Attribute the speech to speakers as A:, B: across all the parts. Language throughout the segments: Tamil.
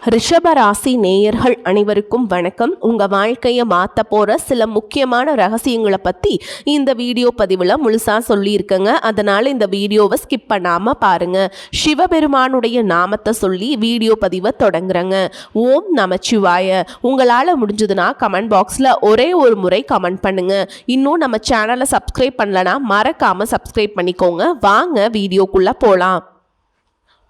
A: ரிஷபராசி நேயர்கள் அனைவருக்கும் வணக்கம். உங்கள் வாழ்க்கையை மாற்ற போகிற சில முக்கியமான ரகசியங்களை பற்றி இந்த வீடியோ பதிவில் முழுசாக சொல்லியிருக்கேங்க. அதனால் இந்த வீடியோவை ஸ்கிப் பண்ணாமல் பாருங்கள். சிவபெருமானுடைய நாமத்தை சொல்லி வீடியோ பதிவை தொடங்குறேங்க. ஓம் நமச்சிவாய. உங்களால் முடிஞ்சதுன்னா கமெண்ட் பாக்ஸில் ஒரே ஒரு முறை கமெண்ட் பண்ணுங்கள். இன்னும் நம்ம சேனலை சப்ஸ்கிரைப் பண்ணலன்னா மறக்காமல் சப்ஸ்கிரைப் பண்ணிக்கோங்க. வாங்க வீடியோக்குள்ளே போகலாம்.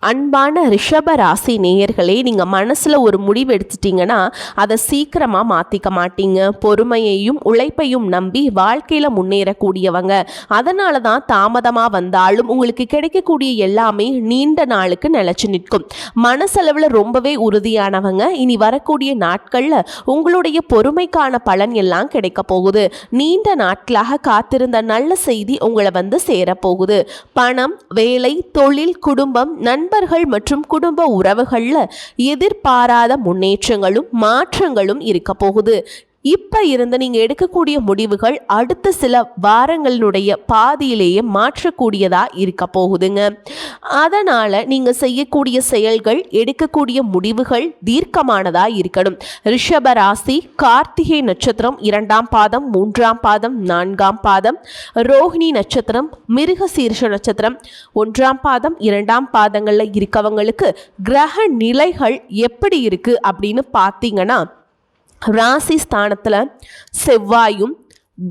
A: அன்பான ரிஷப ராசி நேயர்களே, நீங்கள் மனசில் ஒரு முடிவு எடுத்துட்டீங்கன்னா அதை சீக்கிரமாக மாற்றிக்க மாட்டீங்க. பொறுமையையும் உழைப்பையும் நம்பி வாழ்க்கையில் முன்னேறக்கூடியவங்க. அதனால தான் தாமதமாக வந்தாலும் உங்களுக்கு கிடைக்கக்கூடிய எல்லாமே நீண்ட நாளுக்கு நிலச்சி நிற்கும். மனசளவில் ரொம்பவே உறுதியானவங்க. இனி வரக்கூடிய நாட்களில் உங்களுடைய பொறுமைக்கான பலன் எல்லாம் கிடைக்க போகுது. நீண்ட நாட்களாக காத்திருந்த நல்ல செய்தி உங்களை வந்து சேரப்போகுது. பணம், வேலை, தொழில், குடும்பம், நண்பர்கள் மற்றும் குடும்ப உறவுகளில் எதிர்பாராத முன்னேற்றங்களும் மாற்றங்களும் இருக்க போகுது. இப்போ இருந்து நீங்கள் எடுக்கக்கூடிய முடிவுகள் அடுத்த சில வாரங்களினுடைய பாதியிலேயே மாற்றக்கூடியதாக இருக்க போகுதுங்க. அதனால் நீங்கள் செய்யக்கூடிய செயல்கள், எடுக்கக்கூடிய முடிவுகள் தீர்க்கமானதாக இருக்கணும். ரிஷப ராசி கார்த்திகை நட்சத்திரம் 2ஆம் பாதம், 3ஆம் பாதம், 4ஆம் பாதம், ரோஹிணி நட்சத்திரம், மிருகசீர்ஷ நட்சத்திரம் 1ஆம் பாதம், 2ஆம் பாதங்களில் இருக்கவங்களுக்கு கிரக நிலைகள் எப்படி இருக்குது அப்படின்னு பார்த்தீங்கன்னா, ராசி ஸ்தானத்தில் செவ்வாயும்,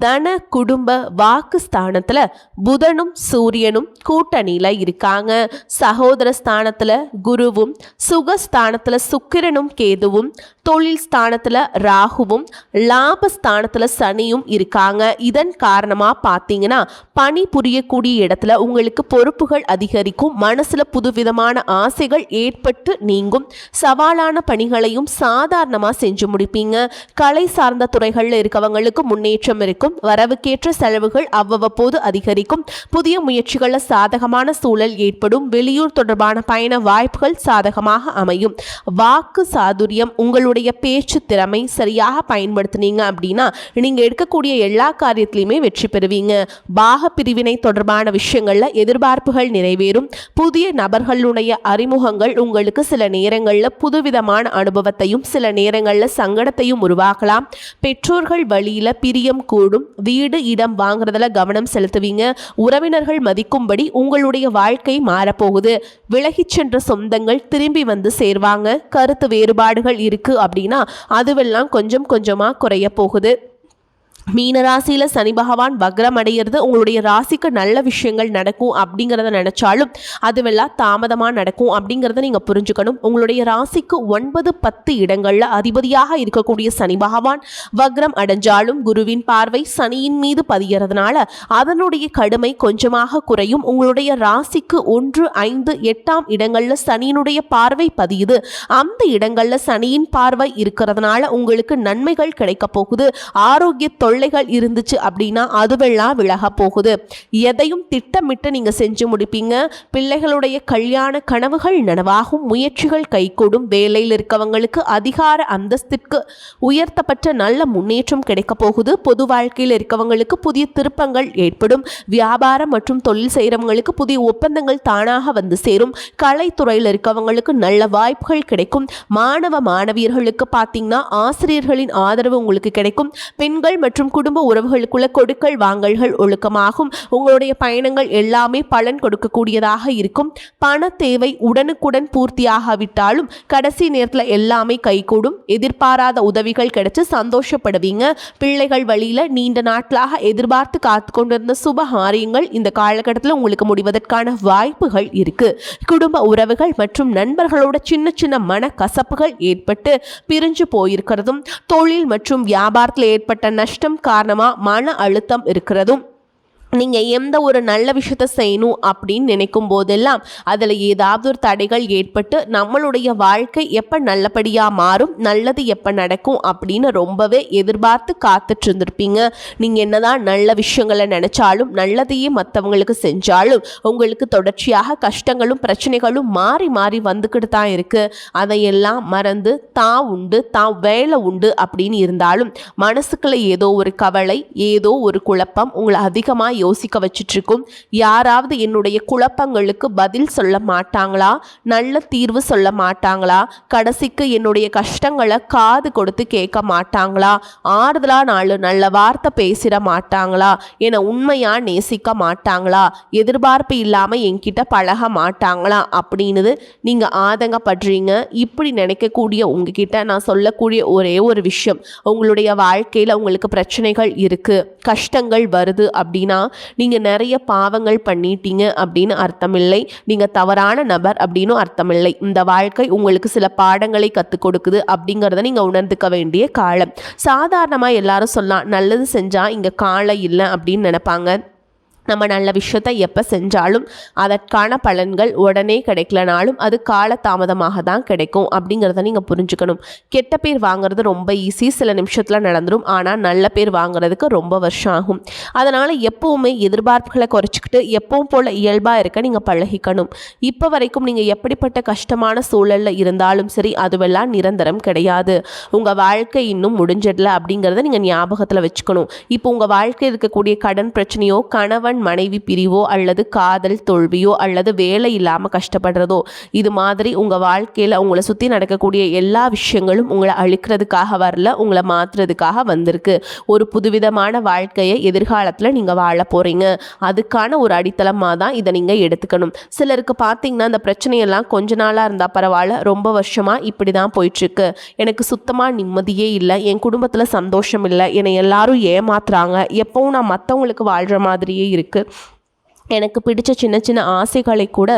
A: தன குடும்ப வாக்கு ஸ்தானத்தில் புதனும் சூரியனும் கூட்டணியில் இருக்காங்க. சகோதர ஸ்தானத்தில் குருவும், சுகஸ்தானத்தில் சுக்கிரனும் கேதுவும், தொழில் ஸ்தானத்தில் ராகுவும், லாபஸ்தானத்தில் சனியும் இருக்காங்க. இதன் காரணமாக பார்த்தீங்கன்னா பணி புரியக்கூடிய இடத்துல உங்களுக்கு பொறுப்புகள் அதிகரிக்கும். மனசில் புதுவிதமான ஆசைகள் ஏற்பட்டு நீங்கும். சவாலான பணிகளையும் சாதாரணமாக செஞ்சு முடிப்பீங்க. கலை சார்ந்த துறைகளில் இருக்கவங்களுக்கு முன்னேற்றம் இருக்கும். வரவுக்கேற்ற செலவுகள் அவ்வப்போது அதிகரிக்கும். புதிய முயற்சிகளில் சாதகமான சூழல் ஏற்படும். வெளியூர் தொடர்பான பயண வாய்ப்புகள் சாதகமாக அமையும். வாக்கு சாதுரியம், உங்களுடைய பேச்சு திறமை சரியாக பயன்படுத்தினீங்க அப்படின்னா நீங்க எடுக்கக்கூடிய எல்லா காரியத்திலையுமே வெற்றி பெறுவீங்க. பாக பிரிவினை தொடர்பான விஷயங்கள்ல எதிர்பார்ப்புகள் நிறைவேறும். புதிய நபர்களுடைய அறிமுகங்கள் உங்களுக்கு சில நேரங்களில் புதுவிதமான அனுபவத்தையும் சில நேரங்களில் சங்கடத்தையும் உருவாக்கலாம். பெற்றோர்கள் வழியில பிரியம் கூடும். வீடு, இடம் வாங்குறதுல கவனம் செலுத்துவீங்க. உறவினர்கள் மதிக்கும்படி உங்களுடைய வாழ்க்கை மாறப்போகுது. விலகிச் சென்ற சொந்தங்கள் திரும்பி வந்து சேர்வாங்க. கருத்து வேறுபாடுகள் இருக்கு அப்படின்னா அதுவெல்லாம் கொஞ்சம் கொஞ்சமா குறைய போகுது. மீனராசியில் சனி பகவான் வக்ரம் அடைகிறது உங்களுடைய ராசிக்கு நல்ல விஷயங்கள் நடக்கும் அப்படிங்கிறத நினைச்சாலும் அதுவெல்லாம் தாமதமாக நடக்கும் அப்படிங்கிறத நீங்கள் புரிஞ்சுக்கணும். உங்களுடைய ராசிக்கு 9, 10 இடங்களில் அதிபதியாக இருக்கக்கூடிய சனி பகவான் வக்ரம் அடைஞ்சாலும் குருவின் பார்வை சனியின் மீது பதிகிறதுனால அதனுடைய கடுமை கொஞ்சமாக குறையும். உங்களுடைய ராசிக்கு 1, 5, 8ஆம் இடங்களில் சனியினுடைய பார்வை பதியுது. அந்த இடங்களில் சனியின் பார்வை இருக்கிறதுனால உங்களுக்கு நன்மைகள் கிடைக்க போகுது. ஆரோக்கிய தொல்லைகள் இருந்துச்சு அப்படின்னா அதுவெல்லாம் விலக போகுது. எதையும் திட்டமிட்டு நீங்க செஞ்சு முடிப்பீங்க. பிள்ளைகளுடைய கல்யாண கனவுகள் நனவாகும். முயற்சிகள் கைகூடும். வேலையில் இருக்கவங்களுக்கு அதிகார அந்தஸ்திற்கு உயர்த்தப்பட்ட நல்ல முன்னேற்றம் கிடைக்க போகுது. பொது வாழ்க்கையில் இருக்கவங்களுக்கு புதிய திருப்பங்கள் ஏற்படும். வியாபாரம் மற்றும் தொழில் செய்கிறவங்களுக்கு புதிய ஒப்பந்தங்கள் தானாக வந்து சேரும். கலைத்துறையில் இருக்கவங்களுக்கு நல்ல வாய்ப்புகள் கிடைக்கும். மாணவ மாணவியர்களுக்கு பார்த்தீங்கன்னா ஆசிரியர்களின் ஆதரவு உங்களுக்கு கிடைக்கும். பெண்கள் மற்றும் குடும்ப உறவுகளுக்குள்ள கொடுக்கல் வாங்கல்கள் ஒழுக்கமாகும். உங்களுடைய பயணங்கள் எல்லாமே பலன் கொடுக்கக்கூடியதாக இருக்கும். பண தேவை உடனுக்குடன் பூர்த்தியாகாவிட்டாலும் கடைசி நேரத்தில் எல்லாமே கைகூடும். எதிர்பாராத உதவிகள் கிடைச்சு சந்தோஷப்படுவீங்க. பிள்ளைகள் வழியில நீண்ட நாட்களாக எதிர்பார்த்து காத்து கொண்டிருந்த சுப காரியங்கள் இந்த காலகட்டத்தில் உங்களுக்கு முடிவதற்கான வாய்ப்புகள் இருக்கு. குடும்ப உறவுகள் மற்றும் நண்பர்களோட சின்ன சின்ன மன கசப்புகள் ஏற்பட்டு பிரிஞ்சு போயிருக்கிறதும், தொழில் மற்றும் வியாபாரத்தில் ஏற்பட்ட நஷ்டம் காரணமாக மன அழுத்தம் இருக்கிறதும், நீங்கள் எந்த ஒரு நல்ல விஷயத்தை செய்யணும் அப்படின்னு நினைக்கும் போதெல்லாம் அதில் ஏதாவது ஒரு தடைகள் ஏற்பட்டு நம்மளுடைய வாழ்க்கை எப்போ நல்லபடியாக மாறும், நல்லது எப்போ நடக்கும் அப்படின்னு ரொம்பவே எதிர்பார்த்து காத்துட்டு இருந்திருப்பீங்க. நீங்கள் என்னதான் நல்ல விஷயங்களை நினச்சாலும் நல்லதையே மற்றவங்களுக்கு செஞ்சாலும் உங்களுக்கு தொடர்ச்சியாக கஷ்டங்களும் பிரச்சனைகளும் மாறி மாறி வந்துக்கிட்டு தான் இருக்குது. அதையெல்லாம் மறந்து தான் உண்டு, தான் வேலை உண்டு அப்படின்னு இருந்தாலும் மனசுக்குள்ள ஏதோ ஒரு கவலை, ஏதோ ஒரு குழப்பம் உங்களை அதிகமாக யோசிக்க வச்சிட்ருக்கும். யாராவது என்னுடைய குழப்பங்களுக்கு பதில் சொல்ல மாட்டாங்களா, நல்ல தீர்வு சொல்ல மாட்டாங்களா, கடைசிக்கு என்னுடைய கஷ்டங்களை காது கொடுத்து கேட்க மாட்டாங்களா, ஆறுதலா நல்ல வார்த்தை பேசிட மாட்டாங்களா, என்னை உண்மையா நேசிக்க மாட்டாங்களா, எதிர்பார்ப்பு இல்லாமல் என்கிட்ட பழக மாட்டாங்களா அப்படின்னு நீங்கள் ஆதங்கப்படுறீங்க. இப்படி நினைக்கக்கூடிய உங்ககிட்ட நான் சொல்லக்கூடிய ஒரே ஒரு விஷயம், உங்களுடைய வாழ்க்கையில் உங்களுக்கு பிரச்சனைகள் இருக்குது, கஷ்டங்கள் வருது அப்படின்னா நீங்கள் நிறைய பாவங்கள் பண்ணிட்டீங்க அப்படின்னு அர்த்தமில்லை, நீங்கள் தவறான நபர் அப்படின்னு அர்த்தமில்லை. இந்த வாழ்க்கை உங்களுக்கு சில பாடங்களை கற்றுக் கொடுக்குது அப்படிங்கிறத நீங்கள் உணர்ந்துக்க வேண்டிய காலம். சாதாரணமாக எல்லாரும் சொல்லலாம், நல்லது செஞ்சால் இங்கே காலம் இல்லை அப்படின்னு நினைப்பாங்க. நம்ம நல்ல விஷயத்தை எப்போ செஞ்சாலும் அதற்கான பலன்கள் உடனே கிடைக்கலனாலும் அது காலதாமதமாக தான் கிடைக்கும் அப்படிங்கிறத நீங்கள் புரிஞ்சுக்கணும். கெட்ட பேர் வாங்குறது ரொம்ப ஈஸி, சில நிமிஷத்தில் நடந்துடும். ஆனால் நல்ல பேர் வாங்குறதுக்கு ரொம்ப வருஷம் ஆகும். அதனால் எப்போவுமே எதிர்பார்ப்புகளை குறைச்சிக்கிட்டு எப்பவும் போல் இயல்பாக இருக்க நீங்கள் பழகிக்கணும். இப்போ வரைக்கும் நீங்கள் எப்படிப்பட்ட கஷ்டமான சூழலில் இருந்தாலும் சரி, அதுவெல்லாம் நிரந்தரம் கிடையாது. உங்கள் வாழ்க்கை இன்னும் முடிஞ்சிடல அப்படிங்கிறத நீங்கள் ஞாபகத்தில் வச்சுக்கணும். இப்போ உங்கள் வாழ்க்கையில் இருக்கக்கூடிய கடன் பிரச்சனையோ, கணவன் மனைவி பிரிவோ, அல்லது காதல் தோல்வியோ, அல்லது வேலை இல்லாமல் கஷ்டப்படுறதோ, இது மாதிரி உங்கள் வாழ்க்கையில் உங்களை சுற்றி நடக்கக்கூடிய எல்லா விஷயங்களும் உங்களை அழிக்கிறதுக்காக வரல, உங்களை மாற்றுறதுக்காக வந்திருக்கு. ஒரு புதுவிதமான வாழ்க்கையை எதிர்காலத்தில் நீங்கள் வாழ போகிறீங்க. அதுக்கான ஒரு அடித்தளமாக தான் இதை நீங்கள் எடுத்துக்கணும். சிலருக்கு பார்த்தீங்கன்னா இந்த பிரச்சனையெல்லாம் கொஞ்ச நாளாக இருந்தால் பரவாயில்ல, ரொம்ப வருஷமாக இப்படி தான் போயிட்டுருக்கு, எனக்கு சுத்தமாக நிம்மதியே இல்லை, என் குடும்பத்தில் சந்தோஷம் இல்லை, என்னை எல்லாரும் ஏமாத்துறாங்க, எப்பவும் நான் மற்றவங்களுக்கு வாழ்கிற மாதிரியே இருக்குது, எனக்கு பிடிச்ச சின்ன சின்ன ஆசைகளை கூட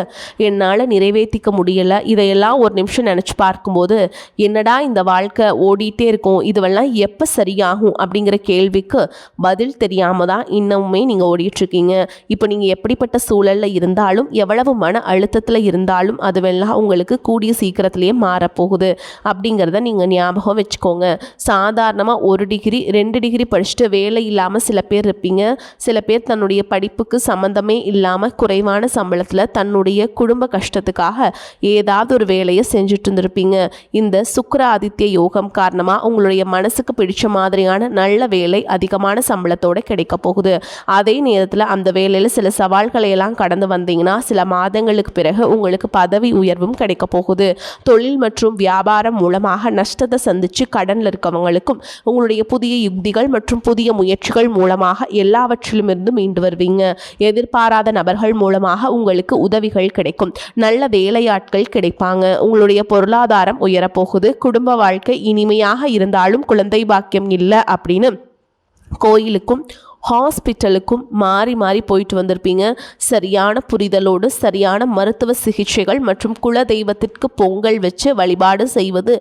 A: என்னால் நிறைவேற்றிக்க முடியலை, இதையெல்லாம் ஒரு நிமிஷம் நினச்சி பார்க்கும்போது என்னடா இந்த வாழ்க்கை ஓடிட்டே இருக்கும், இதுவெல்லாம் எப்போ சரியாகும் அப்படிங்கிற கேள்விக்கு பதில் தெரியாமல் தான் இன்னமுமே நீங்கள் ஓடிட்டுருக்கீங்க. இப்போ நீங்கள் எப்படிப்பட்ட சூழலில் இருந்தாலும், எவ்வளவு மன அழுத்தத்தில் இருந்தாலும் அதுவெல்லாம் உங்களுக்கு கூடிய சீக்கிரத்திலேயே மாறப்போகுது அப்படிங்கிறத நீங்கள் ஞாபகம் வச்சுக்கோங்க. சாதாரணமாக 1 டிகிரி 2 டிகிரி படிச்சுட்டு வேலை இல்லாமல் சில பேர் இருப்பீங்க. சில பேர் தன்னுடைய படிப்புக்கு சம்மந்தமே இல்லாமல் குறைவான சம்பளத்தில் தன்னுடைய குடும்ப கஷ்டத்துக்காக ஏதாவது ஒரு வேலையை செஞ்சுட்டு இருந்திருப்பீங்க. இந்த சுக்கிர ஆதித்ய யோகம் காரணமாக உங்களுடைய மனசுக்கு பிடிச்ச மாதிரியான நல்ல வேலை அதிகமான சம்பளத்தோடு கிடைக்க போகுது. அதே நேரத்தில் அந்த வேலையில் சில சவால்களை எல்லாம் கடந்து வந்தீங்கன்னா சில மாதங்களுக்கு பிறகு உங்களுக்கு பதவி உயர்வும் கிடைக்க போகுது. தொழில் மற்றும் வியாபாரம் மூலமாக நஷ்டத்தை சந்தித்து கடனில் இருக்கவங்களுக்கும் உங்களுடைய புதிய யுக்திகள் மற்றும் புதிய முயற்சிகள் மூலமாக எல்லாவற்றிலுமிருந்து மீண்டு வருவீங்க. எதிர்பாராத நபர்கள் மூலமாக உங்களுக்கு உதவிகள் கிடைக்கும். நல்ல வேலையாட்கள் கிடைப்பாங்க. உங்களுடைய பொருளாதாரம் உயரப்போகுது. குடும்ப வாழ்க்கை இனிமையாக இருந்தாலும் குழந்தை பாக்கியம் இல்லை அப்படின்னு கோயிலுக்கும் ஹாஸ்பிட்டலுக்கும் மாறி மாறி போயிட்டு வந்திருப்பீங்க. சரியான புரிதலோடு சரியான மருத்துவ சிகிச்சைகள் மற்றும் குல தெய்வத்திற்கு பொங்கல் வச்சு வழிபாடு செய்வது,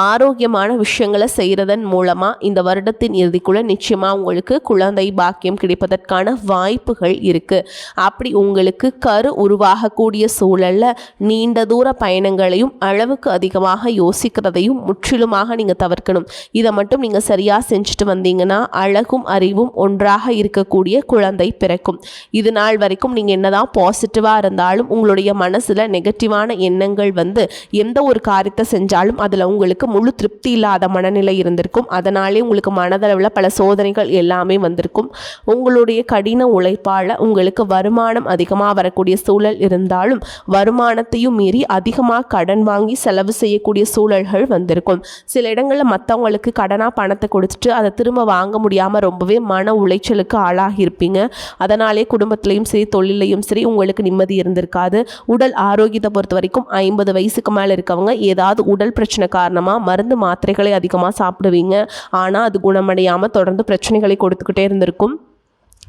A: ஆரோக்கியமான விஷயங்களை செய்கிறதன் மூலமாக இந்த வருடத்தின் இறுதிக்குள்ளே நிச்சயமாக உங்களுக்கு குழந்தை பாக்கியம் கிடைப்பதற்கான வாய்ப்புகள் இருக்குது. அப்படி உங்களுக்கு கரு உருவாகக்கூடிய சூழலில் நீண்ட தூர பயணங்களையும் அளவுக்கு அதிகமாக யோசிக்கிறதையும் முற்றிலுமாக நீங்கள் தவிர்க்கணும். இதை மட்டும் நீங்கள் சரியாக செஞ்சுட்டு வந்தீங்கன்னா அழகும் அறிவும் ஒன்றாக இருக்கக்கூடிய குழந்தை பிறக்கும். இது நாள் வரைக்கும் நீங்கள் என்னதான் பாசிட்டிவாக இருந்தாலும் உங்களுடைய மனசில் நெகட்டிவான எண்ணங்கள் வந்து எந்த ஒரு காரியத்தை செஞ்சாலும் அதில் உங்களுக்கு முழு திருப்தி இல்லாத மனநிலை இருந்திருக்கும். அதனாலே உங்களுக்கு மனதளவில் பல சோதனைகள் எல்லாமே வந்திருக்கும். உங்களுடைய கடின உழைப்பால் உங்களுக்கு வருமானம் அதிகமாக வரக்கூடிய சூழல் இருந்தாலும் வருமானத்தையும் மீறி அதிகமாக கடன் வாங்கி செலவு செய்யக்கூடிய சூழல்கள் வந்திருக்கும். சில இடங்களில் மற்றவங்களுக்கு கடனாக பணத்தை கொடுத்துட்டு அதை திரும்ப வாங்க முடியாமல் ரொம்பவே மன உளைச்சலுக்கு ஆளாகி இருப்பீங்க. அதனாலே குடும்பத்திலையும் சரி தொழிலையும் சரி உங்களுக்கு நிம்மதி இருந்திருக்காது. உடல் ஆரோக்கியத்தை பொறுத்த வரைக்கும் 50 வயசுக்கு மேலே இருக்கவங்க ஏதாவது உடல் பிரச்சனை காரணமாக மருந்து மாத்திரைகளை அதிகமாக சாப்பிடுவீங்க. ஆனால் அது குணமடையாமல் தொடர்ந்து பிரச்சனைகளை கொடுத்துக்கிட்டே இருந்திருக்கும்.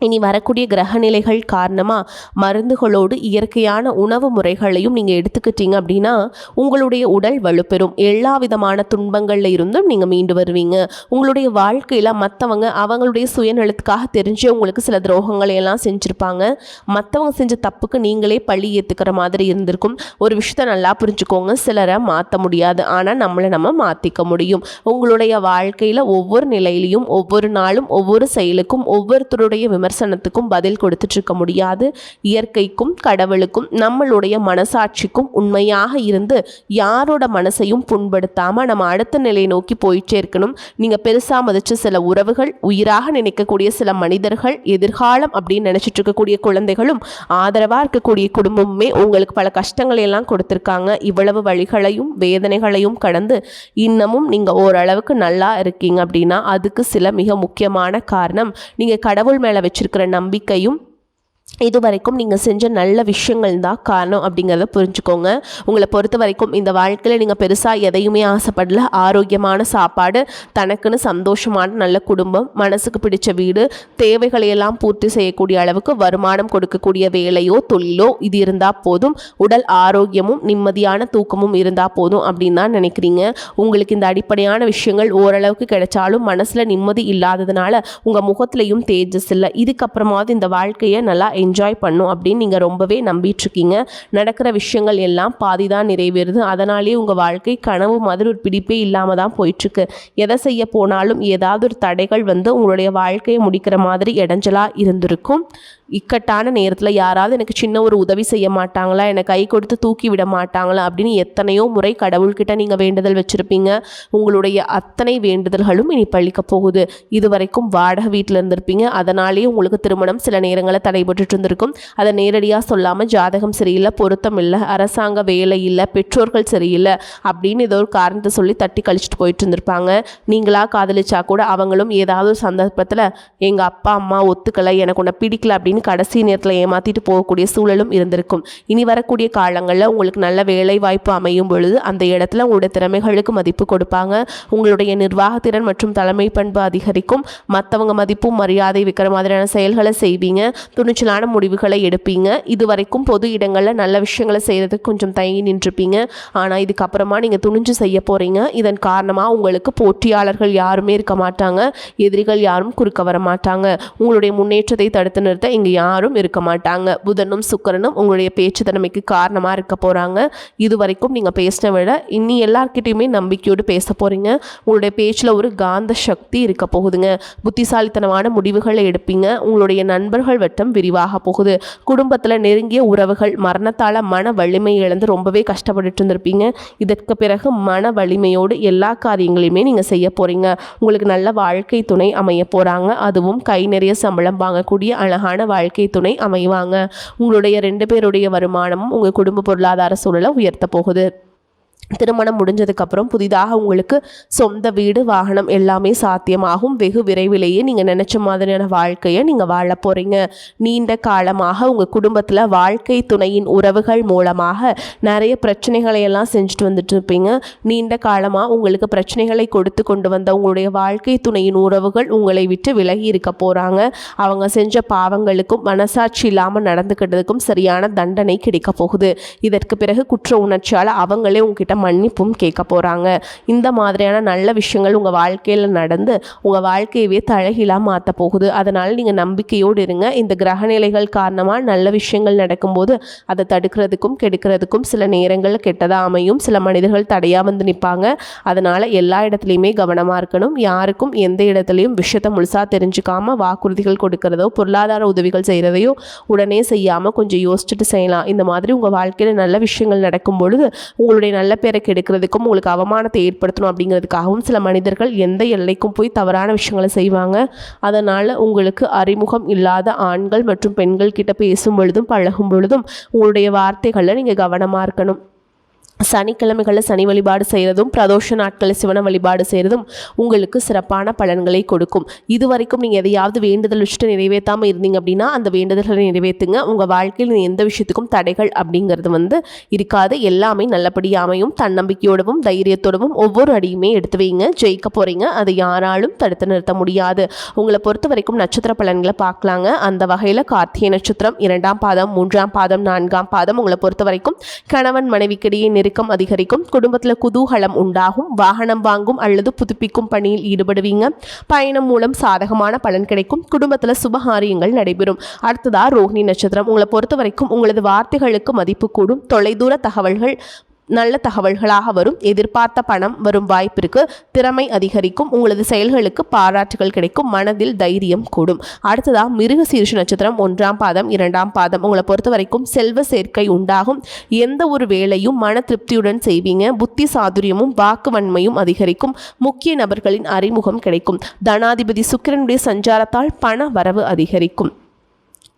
A: இனி வரக்கூடிய கிரகநிலைகள் காரணமாக மருந்துகளோடு இயற்கையான உணவு முறைகளையும் நீங்கள் எடுத்துக்கிட்டீங்க அப்படின்னா உங்களுடைய உடல் வலுப்பெறும். எல்லா விதமான துன்பங்களில் இருந்தும் நீங்கள் மீண்டு வருவீங்க. உங்களுடைய வாழ்க்கையில் மற்றவங்க அவங்களுடைய சுயநலத்துக்காக தெரிஞ்சு உங்களுக்கு சில துரோகங்களை எல்லாம் செஞ்சுருப்பாங்க. மற்றவங்க செஞ்ச தப்புக்கு நீங்களே பழி ஏற்றுக்கிற மாதிரி இருந்திருக்கும். ஒரு விஷயத்தை நல்லா புரிஞ்சுக்கோங்க, சிலரை மாற்ற முடியாது, ஆனால் நம்மளை நம்ம மாற்றிக்க முடியும். உங்களுடைய வாழ்க்கையில் ஒவ்வொரு நிலையிலையும் ஒவ்வொரு நாளும் ஒவ்வொரு செயலுக்கும் ஒவ்வொருத்தருடைய விமர்சனத்துக்கும் பதில் கொடுத்துட்டு இருக்க முடியாது. இயற்கைக்கும் கடவுளுக்கும் நம்மளுடைய மனசாட்சிக்கும் உண்மையாக இருந்து யாரோட மனசையும் புண்படுத்தாமல் நம்ம அடுத்த நிலையை நோக்கி போயிட்டே இருக்கணும். நீங்கள் பெருசாக மதிச்சு சில உறவுகள், உயிராக நினைக்கக்கூடிய சில மனிதர்கள், எதிர்காலம் அப்படின்னு நினச்சிட்டு இருக்கக்கூடிய குழந்தைகளும், ஆதரவாக இருக்கக்கூடிய குடும்பமுமே உங்களுக்கு பல கஷ்டங்களை எல்லாம் கொடுத்துருக்காங்க. இவ்வளவு வழிகளையும் வேதனைகளையும் கடந்து இன்னமும் நீங்கள் ஓரளவுக்கு நல்லா இருக்கீங்க அப்படின்னா அதுக்கு சில மிக முக்கியமான காரணம் நீங்கள் கடவுள் மேலே வச்சிருக்கிற நம்பிக்கையும் இதுவரைக்கும் நீங்கள் செஞ்ச நல்ல விஷயங்கள் தான் காரணம் அப்படிங்கிறத புரிஞ்சுக்கோங்க. உங்களை பொறுத்த வரைக்கும் இந்த வாழ்க்கையில் நீங்கள் பெருசாக எதையுமே ஆசைப்படல. ஆரோக்கியமான சாப்பாடு, தனக்குன்னு சந்தோஷமான நல்ல குடும்பம், மனசுக்கு பிடிச்ச வீடு, தேவைகளையெல்லாம் பூர்த்தி செய்யக்கூடிய அளவுக்கு வருமானம் கொடுக்கக்கூடிய வேலையோ தொழிலோ இது இருந்தால் போதும். உடல் ஆரோக்கியமும் நிம்மதியான தூக்கமும் இருந்தால் போதும் அப்படின்னு தான் நினைக்கிறீங்க. உங்களுக்கு இந்த அடிப்படையான விஷயங்கள் ஓரளவுக்கு கிடைச்சாலும் மனசில் நிம்மதி இல்லாததுனால உங்கள் முகத்துலையும் தேஜஸ் இல்லை. இதுக்கப்புறமாவது இந்த வாழ்க்கையை நல்லா என்ஜாய் பண்ணும் அப்படின்னு நீங்கள் ரொம்பவே நம்பிட்டுருக்கீங்க. நடக்கிற விஷயங்கள் எல்லாம் பாதி தான் நிறைவேறுது. அதனாலேயே உங்கள் வாழ்க்கை கனவு மாதிரி ஒரு பிடிப்பே இல்லாமல் தான் போயிட்டுருக்கு. எதை செய்ய போனாலும் ஏதாவது ஒரு தடைகள் வந்து உங்களுடைய வாழ்க்கையை முடிக்கிற மாதிரி இடைஞ்சலாக இருந்திருக்கும். இக்கட்டான நேரத்தில் யாராவது எனக்கு சின்ன ஒரு உதவி செய்ய மாட்டாங்களா, என்னை கை கொடுத்து தூக்கி விட மாட்டாங்களா அப்படின்னு எத்தனையோ முறை கடவுள்கிட்ட நீங்கள் வேண்டுதல் வச்சுருப்பீங்க. உங்களுடைய அத்தனை வேண்டுதல்களும் இனி பழிக்க போகுது. இதுவரைக்கும் வாடகை வீட்டில் இருந்திருப்பீங்க. அதனாலேயே உங்களுக்கு திருமணம் சில நேரங்களில் தடைபட்டு இருந்திருக்கும். அதை நேரடியாக சொல்லாமல் ஜாதகம் சரியில்லை, பொருத்தம் இல்லை, அரசாங்க வேலை இல்லை, பெற்றோர்கள் சரியில்லை அப்படின்னு ஏதோ ஒரு காரணத்தை சொல்லி தட்டி கழிச்சிட்டு போயிட்டு இருந்திருப்பாங்க. நீங்களாக காதலிச்சா கூட அவங்களும் ஏதாவது ஒரு சந்தர்ப்பத்தில் எங்கள் அப்பா அம்மா ஒத்துக்கலை, எனக்கு உன்னை பிடிக்கல அப்படின்னு கடைசி நேரத்தில் ஏமாற்றிட்டு போகக்கூடிய சூழலும் இருந்திருக்கும். இனி வரக்கூடிய காலங்களில் உங்களுக்கு நல்ல வேலை வாய்ப்பு அமையும் பொழுது அந்த இடத்துல உங்களுடைய திறமைகளுக்கு மதிப்பு கொடுப்பாங்க. உங்களுடைய நிர்வாகத்திறன் மற்றும் தலைமை பண்பு அதிகரிக்கும். மற்றவங்க மதிப்பும் மரியாதை வைக்கிற மாதிரியான செயல்களை செய்வீங்க. துணிச்சலான முடிவுகளை எடுப்பீங்க. இதுவரைக்கும் பொது இடங்களில் நல்ல விஷயங்களை செய்கிறதுக்கு கொஞ்சம் தயங்கி நின்றுப்பீங்க. ஆனால் இதுக்கப்புறமா நீங்கள் துணிஞ்சு செய்ய போகிறீங்க. இதன் காரணமாக உங்களுக்கு போட்டியாளர்கள் யாருமே இருக்க மாட்டாங்க. எதிரிகள் யாரும் குறுக்க வர மாட்டாங்க. உங்களுடைய முன்னேற்றத்தை தடுத்து நிறுத்த இங்கே யாரும் இருக்க மாட்டாங்க. புதனும் சுக்கிரனும் உங்களுடைய பேச்சு திறமைக்கு காரணமாக இருக்க போகிறாங்க. இதுவரைக்கும் நீங்கள் பேசின விட இன்னி எல்லார்கிட்டையுமே நம்பிக்கையோடு பேச போகிறீங்க. உங்களுடைய பேச்சில் ஒரு காந்த சக்தி இருக்க போகுதுங்க. புத்திசாலித்தனமான முடிவுகளை எடுப்பீங்க. உங்களுடைய நண்பர்கள் வட்டம் விரிவாக போகுது. குடும்பத்தில் நெருங்கிய உறவுகள் மரணத்தால் மன வலிமை இழந்து ரொம்பவே கஷ்டப்பட்டு இருந்திருப்பீங்க. இதற்கு பிறகு மன வலிமையோடு எல்லா காரியங்களையுமே நீங்கள் செய்ய போகிறீங்க. உங்களுக்கு நல்ல வாழ்க்கை துணை அமைய போகிறாங்க. அதுவும் கை நிறைய சம்பளம் வாங்கக்கூடிய அழகான வாழ்க்கை துணை அமைவாங்க. உங்களுடைய 2 பேருடைய வருமானமும் உங்கள் குடும்ப பொருளாதார சூழலை உயர்த்த போகுது. திருமணம் முடிஞ்சதுக்கப்புறம் புதிதாக உங்களுக்கு சொந்த வீடு, வாகனம் எல்லாமே சாத்தியமாகும். வெகு விரைவிலேயே நீங்கள் நினச்ச மாதிரியான வாழ்க்கையை நீங்கள் வாழ போகிறீங்க. நீண்ட காலமாக உங்கள் குடும்பத்தில் வாழ்க்கை துணையின் உறவுகள் மூலமாக நிறைய பிரச்சனைகளை எல்லாம் செஞ்சுட்டு வந்துட்டு இருப்பீங்க. நீண்ட காலமாக உங்களுக்கு பிரச்சனைகளை கொடுத்து கொண்டு வந்த உங்களுடைய வாழ்க்கை துணையின் உறவுகள் உங்களை விட்டு விலகி இருக்க போகிறாங்க. அவங்க செஞ்ச பாவங்களுக்கும் மனசாட்சி இல்லாமல் நடந்துக்கிட்டதுக்கும் சரியான தண்டனை கிடைக்க போகுது. இதற்கு பிறகு குற்ற உணர்ச்சியால் அவங்களே உங்ககிட்ட மன்னிப்பும் கேட்க போகிறாங்க. இந்த மாதிரியான நல்ல விஷயங்கள் உங்கள் வாழ்க்கையில் நடந்து உங்கள் வாழ்க்கையவே தழகிலாக மாற்ற போகுது. அதனால் நீங்கள் நம்பிக்கையோடு இருங்க. இந்த கிரகநிலைகள் காரணமாக நல்ல விஷயங்கள் நடக்கும்போது அதை தடுக்கிறதுக்கும் கெடுக்கிறதுக்கும் சில நேரங்கள் கெட்டதாக அமையும். சில மனிதர்கள் தடையாக வந்து நிற்பாங்க. அதனால் எல்லா இடத்துலையுமே கவனமாக இருக்கணும். யாருக்கும் எந்த இடத்துலையும் விஷயத்தை முழுசாக தெரிஞ்சுக்காமல் வாக்குறுதிகள் கொடுக்கிறதோ பொருளாதார உதவிகள் செய்கிறதையோ உடனே செய்யாமல் கொஞ்சம் யோசிச்சுட்டு செய்யலாம். இந்த மாதிரி உங்கள் வாழ்க்கையில் நல்ல விஷயங்கள் நடக்கும் பொழுது உங்களுடைய நல்ல பேரை கெடுக்கிறதுக்கும் உங்களுக்கு அவமானத்தை ஏற்படுத்தணும் அப்படிங்கிறதுக்காகவும் சில மனிதர்கள் எந்த எல்லைக்கும் போய் தவறான விஷயங்களை செய்வாங்க. அதனால் உங்களுக்கு அறிமுகம் இல்லாத ஆண்கள் மற்றும் பெண்கள் கிட்ட பேசும் பொழுதும் பழகும் பொழுதும் உங்களுடைய வார்த்தைகளில் நீங்கள் கவனமாக இருக்கணும். சனிக்கிழமைகளில் சனி வழிபாடு செய்கிறதும் பிரதோஷ நாட்களில் சிவன வழிபாடு செய்கிறதும் உங்களுக்கு சிறப்பான பலன்களை கொடுக்கும். இதுவரைக்கும் நீங்கள் எதையாவது வேண்டுதல் வச்சுட்டு நிறைவேற்றாமல் இருந்தீங்க அப்படின்னா அந்த வேண்டுதல்களை நிறைவேற்றுங்க. உங்கள் வாழ்க்கையில் எந்த விஷயத்துக்கும் தடைகள் அப்படிங்கிறது வந்து இருக்காது. எல்லாமே நல்லபடியாக அமையும். தன்னம்பிக்கையோடவும் தைரியத்தோடவும் ஒவ்வொரு அடியுமே எடுத்து வைங்க. ஜெயிக்க போகிறீங்க. அதை யாராலும் தடுத்து நிறுத்த முடியாது. உங்களை பொறுத்த வரைக்கும் நட்சத்திர பலன்களை பார்க்கலாங்க. அந்த வகையில் கார்த்திகை நட்சத்திரம் 2ஆம் பாதம், 3ஆம் பாதம், 4ஆம் பாதம் உங்களை பொறுத்த வரைக்கும் கணவன் மனைவிக்கிடையே நெருக்கம் அதிகரிக்கும். குடும்பத்தில் குதூகலம் உண்டாகும். வாகனம் வாங்கும் அல்லது புதுப்பிக்கும் பணியில் ஈடுபடுவீங்க. பயணம் மூலம் சாதகமான பலன் கிடைக்கும். குடும்பத்தில் சுபகாரியங்கள் நடைபெறும். அடுத்ததா ரோஹிணி நட்சத்திரம் உங்களை பொறுத்த வரைக்கும் உங்களது வார்த்தைகளுக்கு மதிப்பு கூடும். தொலைதூர தகவல்கள் நல்ல தகவல்களாக வரும். எதிர்பார்த்த பணம் வரும் வாய்ப்பு இருக்கு. திறமை அதிகரிக்கும். உங்களது செயல்களுக்கு பாராட்டுகள் கிடைக்கும். மனதில் தைரியம் கூடும். அடுத்ததா மிருகசீரிஷ நட்சத்திரம் 1ஆம் பாதம் 2ஆம் பாதம். உங்களை பொறுத்த வரைக்கும் செல்வ சேர்க்கை உண்டாகும். எந்த ஒரு வேலையும் மன திருப்தியுடன் செய்வீங்க. புத்தி சாதுரியமும் வாக்குவன்மையும் அதிகரிக்கும். முக்கிய நபர்களின் அறிமுகம் கிடைக்கும். தனாதிபதி சுக்கிரனுடைய சஞ்சாரத்தால் பண வரவு அதிகரிக்கும்.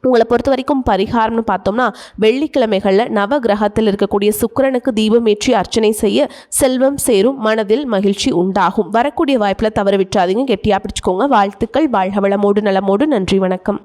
A: உங்களை பொறுத்த வரைக்கும் பரிகாரம்னு பார்த்தோம்னா வெள்ளிக்கிழமைகளில் நவ கிரகத்தில் இருக்கக்கூடிய சுக்கிரனுக்கு தீபமேற்றி அர்ச்சனை செய்ய செல்வம் சேரும். மனதில் மகிழ்ச்சி உண்டாகும். வரக்கூடிய வாய்ப்பில் தவற விட்டுறாதீங்க. கெட்டியாக பிடிச்சிக்கோங்க. வாழ்த்துக்கள். வாழ்க வளமோடு நலமோடு. நன்றி, வணக்கம்.